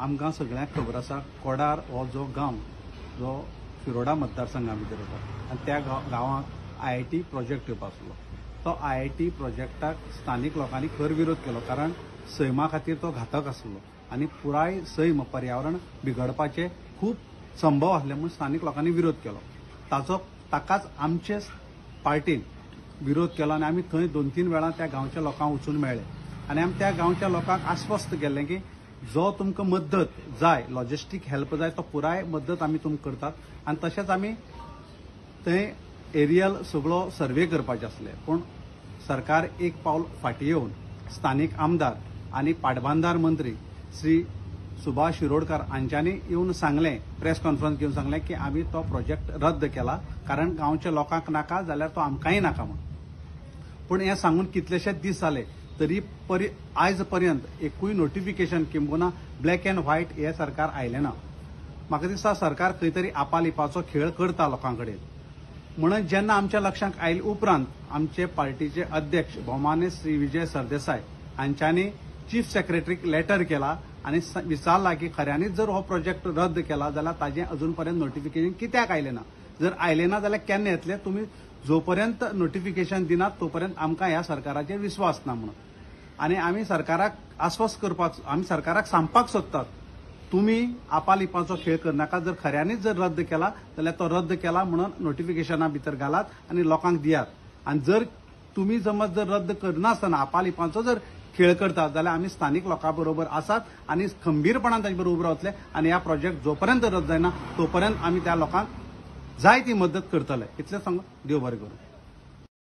आमकां सगळ्यांक खबर आसा कोडार हो जो गांव जो शिरोडा मतदारसंघा भितर येता आनी त्या गांवांत IIT प्रोजेक्ट येवपा आसलो. तो IIT प्रोजेक्टाक स्थानीक लोकांनी खर विरोध केलो कारण सैमा खातीर तो घातक आसलो आनी पुराय सैम पर्यावरण बिगडपाचे खूब संभव आसले म्हूण स्थानीक लोकांनी विरोध केलो. ताकाच आमचे पार्टीन विरोध केलो आनी आमी थंय 2-3 वेळा त्या गांवच्या लोकांक वचून मेळ्ळे आनी आमी त्या गांवच्या लोकांक आश्वस्त केल्लें की जो तुमकां मद्दत जाय लॉजिस्टीक हेल्प जाय तो पुराय मद्दत आमी तुमकां करतात आनी तशेंच आमी थंय एरियल सगळो सर्वे करपाचे आसले. पूण सरकार एक पावल फाटीं येवन स्थानीक आमदार आनी पाटबंधार मंत्री श्री सुभाष शिरोडकर हांच्यांनी येवन सांगलें, प्रेस कॉन्फरन्स घेवन सांगलें की आमी तो प्रोजेक्ट रद्द केला कारण गांवच्या लोकांक नाका जाल्यार तो आमकांय नाका म्हूण. पूण हें सांगून कितलेशेच दीस जाले तरी आयज पर्यंत एकूय नोटिफिकेशन किंबहुना ब्लॅक अँड व्हायट हे सरकार आयलें ना. म्हाका दिसता सरकार खंय तरी आपालिपाचो खेळ करता लोकां कडेन. म्हणून जेन्ना आमच्या लक्षांत आयले उपरांत आमचे पार्टीचे अध्यक्ष भौमान्य श्री विजय सरदेसाय हांच्यांनी चीफ सेक्रेटरीक लेटर केला आनी विचारला की खऱ्यांनीच जर हो प्रोजेक्ट रद्द केला जाल्यार ताजें अजून पर्यंत नोटिफिकेशन कित्याक आयलें ना. जर आयलें ना जाल्यार केन्ना येतलें. तुमी जो पर्यंत नोटिफिकेशन दिनात तो पर्यंत आमकां ह्या सरकाराचेर विस्वास ना म्हणून. आनी आमी सरकाराक आस्वस्त करपाक आमी सरकाराक सांगपाक सोदतात तुमी आपालिपाचो खेळ करनाका. जर खऱ्यांनीच जर रद्द केला जाल्यार तो रद्द केला म्हणून नोटिफिकेशना भितर घालात आनी लोकांक दियात. आनी जर तुमी समज जर रद्द करनासतना आपालिपाचो जर खेळ करतात जाल्यार आमी स्थानीक लोकां बरोबर आसात आनी खंबीरपणान ताचे बरोबर उबे रावतले आनी ह्या प्रोजेक्ट जो पर्यंत रद्द जायना तो पर्यंत आमी त्या लोकांक जाय ती मदत करतले. इतलें सांगून देव बरें करूं.